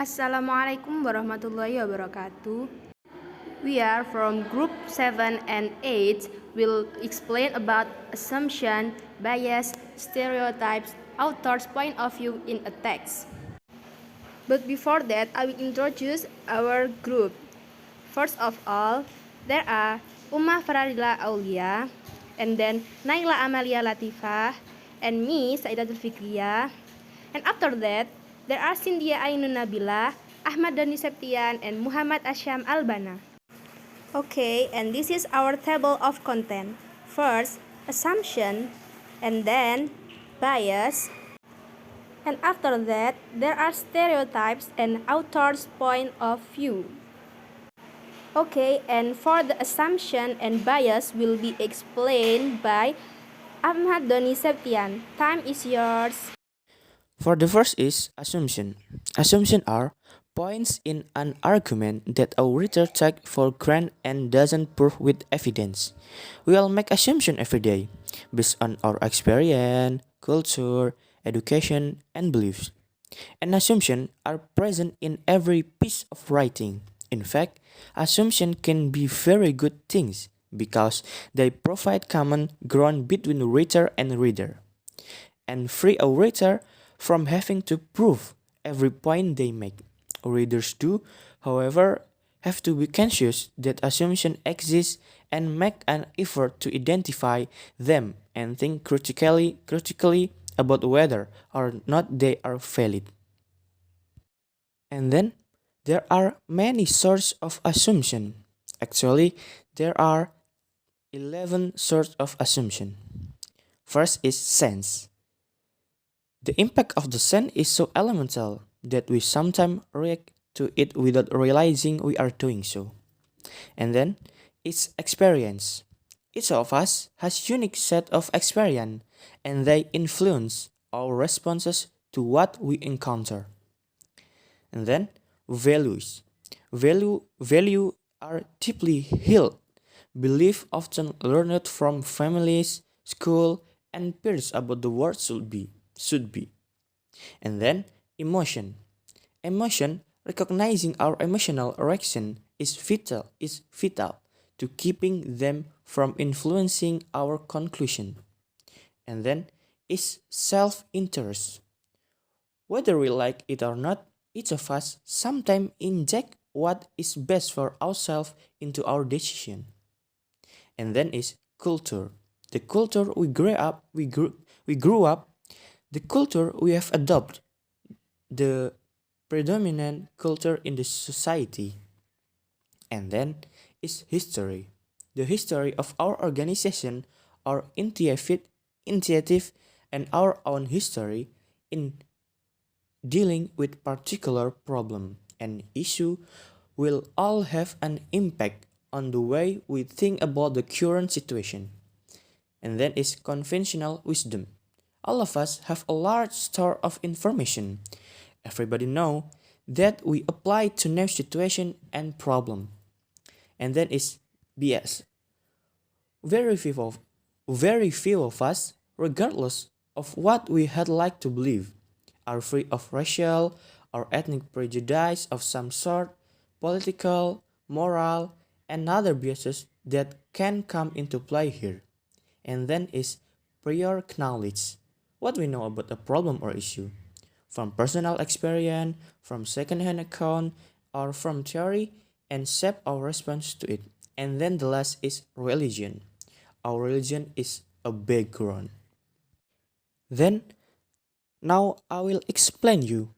Assalamualaikum warahmatullahi wabarakatuh. We are from group 7 and 8 will explain about assumption, bias, stereotypes, author's point of view in a text. But before that, I will introduce our group. First of all, there are Ummah Faradila Auliya, and then Nayla Amalia Latifah, and me Fikriah. And after that, there are Chintya Ainun Nabilla, Achmat Dony Septyan, and Muhammad Asyam Albana. Okay, and this is our table of content. First, assumption, and then bias, and after that, there are stereotypes and author's point of view. Okay, and for the assumption and bias will be explained by Ahmad Dony Septyan. Time is yours. For the first is assumption. Assumption are points in an argument that a reader takes for granted and doesn't prove with evidence. We all make assumption every day based on our experience, culture, education, and beliefs. And assumptions are present in every piece of writing. In fact, assumption can be very good things because they provide common ground between reader and reader and free a reader from having to prove every point they make. Readers do, however, have to be conscious that assumptions exist and make an effort to identify them and think critically about whether or not they are valid. And then there are many sorts of assumption. Actually, there are 11 sorts of assumption. First is sense. The impact of the sense is so elemental that we sometimes react to it without realizing we are doing so. And then it's experience. Each of us has unique set of experience and they influence our responses to what we encounter. And then values. Value are deeply held. Belief often learned from families, school, and peers about the world should be. And then emotion. Emotion, recognizing our emotional reaction is vital to keeping them from influencing our conclusion. And then is self-interest. Whether we like it or not, each of us sometimes inject what is best for ourselves into our decision. And then is culture. The culture we grew up, the culture we have adopted, the predominant culture in the society. And then is history. The history of our organization, our initiative, and our own history in dealing with particular problem and issue will all have an impact on the way we think about the current situation. And then is conventional wisdom. All of us have a large store of information. Everybody know that we apply to new situation and problem. And then is BS. Very few of us, regardless of what we had like to believe, are free of racial or ethnic prejudice of some sort, political, moral, and other biases that can come into play here. And then is prior knowledge. What we know about a problem or issue, from personal experience, from second-hand account, or from theory, and shape our response to it. And then the last is religion. Our religion is a background. Then, now I will explain you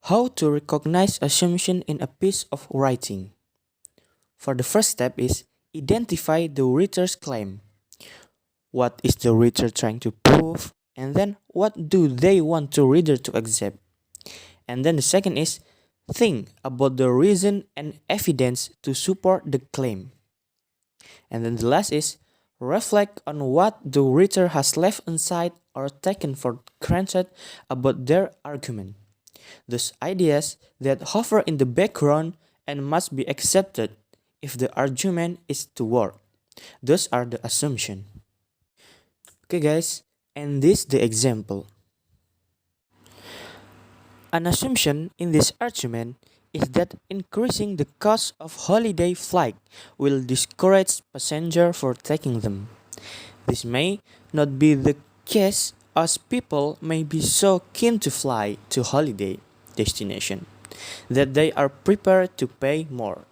how to recognize assumption in a piece of writing. For the first step is identify the reader's claim. What is the reader trying to prove? And then what do they want the reader to accept? And then the second is think about the reason and evidence to support the claim. And then the last is reflect on what the reader has left inside or taken for granted about their argument. Those ideas that hover in the background and must be accepted if the argument is to work. Those are the assumptions. Okay guys, and this the example. An assumption in this argument is that increasing the cost of holiday flight will discourage passengers for taking them. This may not be the case as people may be so keen to fly to holiday destination that they are prepared to pay more.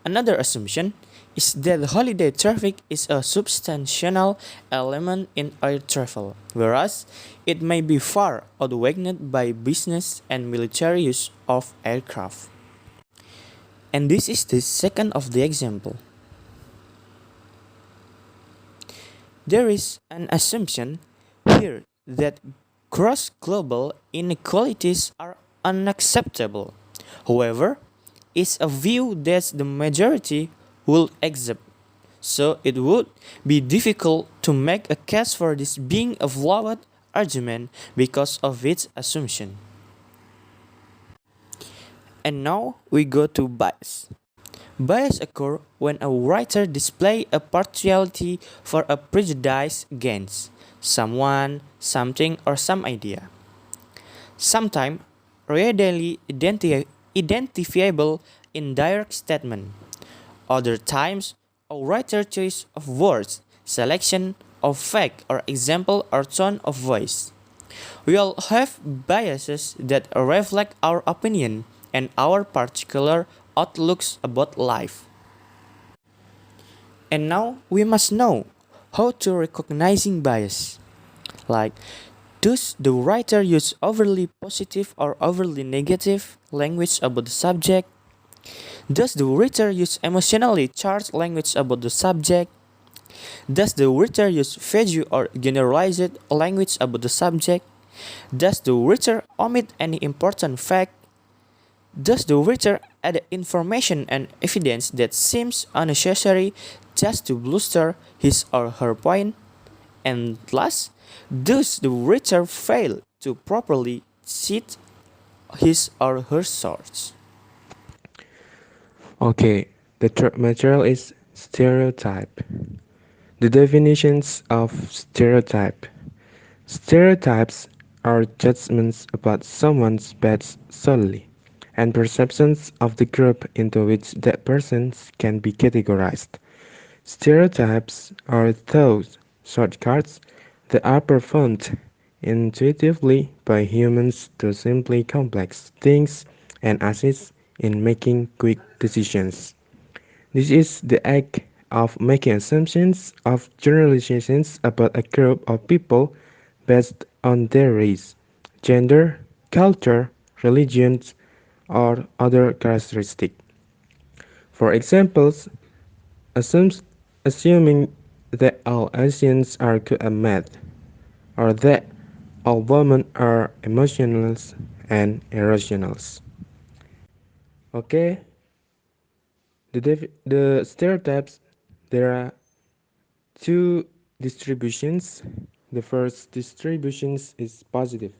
Another assumption is that holiday traffic is a substantial element in air travel, whereas it may be far outweighed by business and military use of aircraft. And this is the second of the example. There is an assumption here that gross global inequalities are unacceptable. However, it's a view that the majority will accept, so it would be difficult to make a case for this being a flawed argument because of its assumption. And now we go to bias. Bias occurs when a writer displays a partiality for a prejudice against someone, something, or some idea. Sometimes readily identifiable in direct statement. Other times, a writer's choice of words, selection of fact or example or tone of voice. We all have biases that reflect our opinion and our particular outlooks about life. And now we must know how to recognizing bias. Like, does the writer use overly positive or overly negative language about the subject? Does the writer use emotionally charged language about the subject? Does the writer use vague or generalized language about the subject? Does the writer omit any important fact? Does the writer add information and evidence that seems unnecessary just to bluster his or her point? And last, does the writer fail to properly cite his or her source? Okay, the third material is stereotype. The definitions of stereotype. Stereotypes are judgments about someone's past solely, and perceptions of the group into which that person can be categorized. Stereotypes are those shortcuts that are performed intuitively by humans to simply complex things and assist in making quick decisions. This is the act of making assumptions of generalizations about a group of people based on their race, gender, culture, religions, or other characteristics. For examples, assumes, assuming that all Asians are good at math, or that all women are emotional and irrational. Okay, the stereotypes, there are two distributions. The first distribution is positive.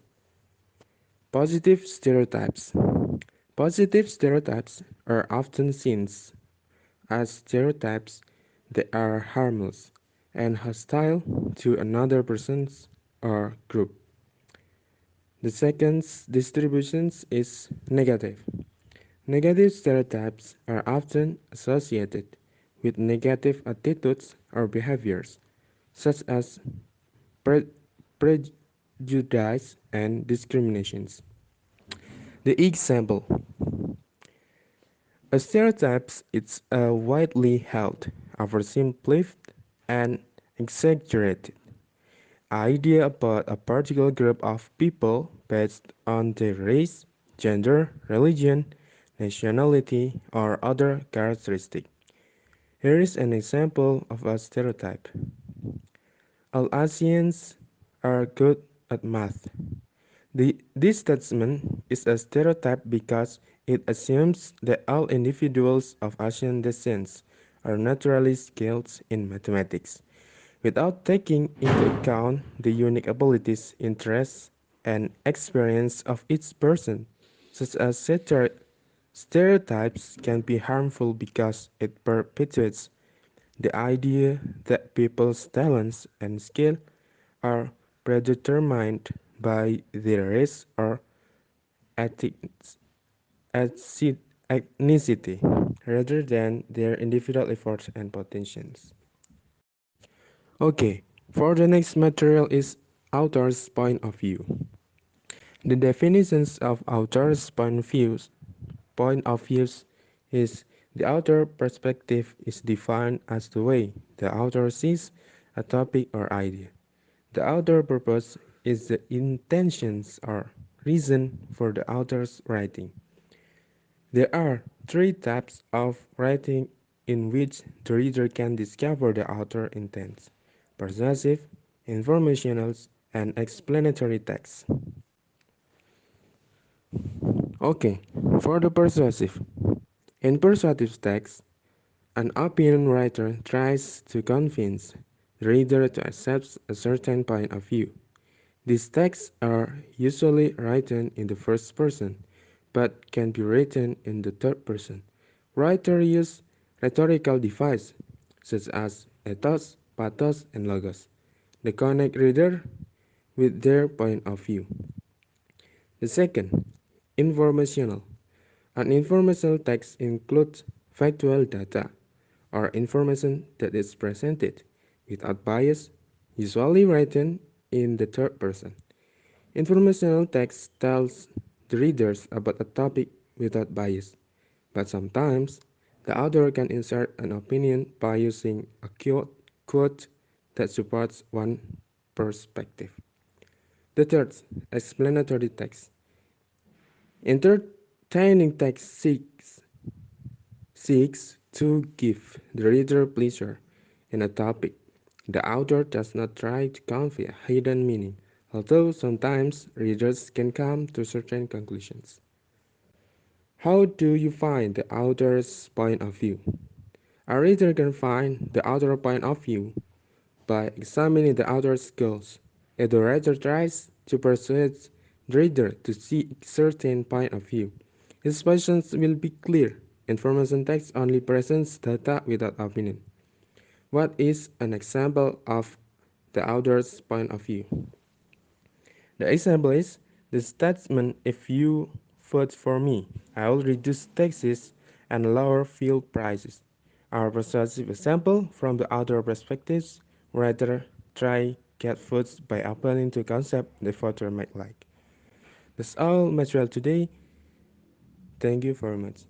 Positive stereotypes. Positive stereotypes are often seen as stereotypes that are harmless and hostile to another person or group. The second distribution is negative. Negative stereotypes are often associated with negative attitudes or behaviors, such as pre- prejudice and discriminations. The example: a stereotype is a widely held, oversimplified, and exaggerated idea about a particular group of people based on their race, gender, religion, nationality, or other characteristic. Here is an example of a stereotype. All Asians are good at math. This statement is a stereotype because it assumes that all individuals of Asian descent are naturally skilled in mathematics, without taking into account the unique abilities, interests, and experience of each person. Such as stereotypes can be harmful because it perpetuates the idea that people's talents and skill are predetermined by their race or ethnic- ethnicity rather than their individual efforts and potentials. Okay, for the next material is author's point of view. The definitions of author's point of views is the author perspective is defined as the way the author sees a topic or idea. The author purpose is the intentions or reason for the author's writing. There are three types of writing in which the reader can discover the author intents: persuasive, informational, and explanatory text. Okay, for the persuasive. In persuasive text, an opinion writer tries to convince the reader to accept a certain point of view. These texts are usually written in the first person, but can be written in the third person. Writers use rhetorical devices such as ethos, pathos, and logos to connect reader with their point of view. The second, informational. An informational text includes factual data or information that is presented without bias, usually written in the third person. Informational text tells the readers about a topic without bias, but sometimes the author can insert an opinion by using a quote that supports one perspective. The third, explanatory text. Entertaining text seeks to give the reader pleasure in a topic. The author does not try to convey a hidden meaning, although sometimes readers can come to certain conclusions. How do you find the author's point of view? A reader can find the author's point of view by examining the author's goals. If the writer tries to persuade the reader to see a certain point of view, his positions will be clear. Information text only presents data without opinion. What is an example of the author's point of view? The example is the statement: if you vote for me, I will reduce taxes and lower fuel prices. Our persuasive example from the author perspectives, writer try get votes by appealing to concept the voter might like. That's all material today. Thank you very much.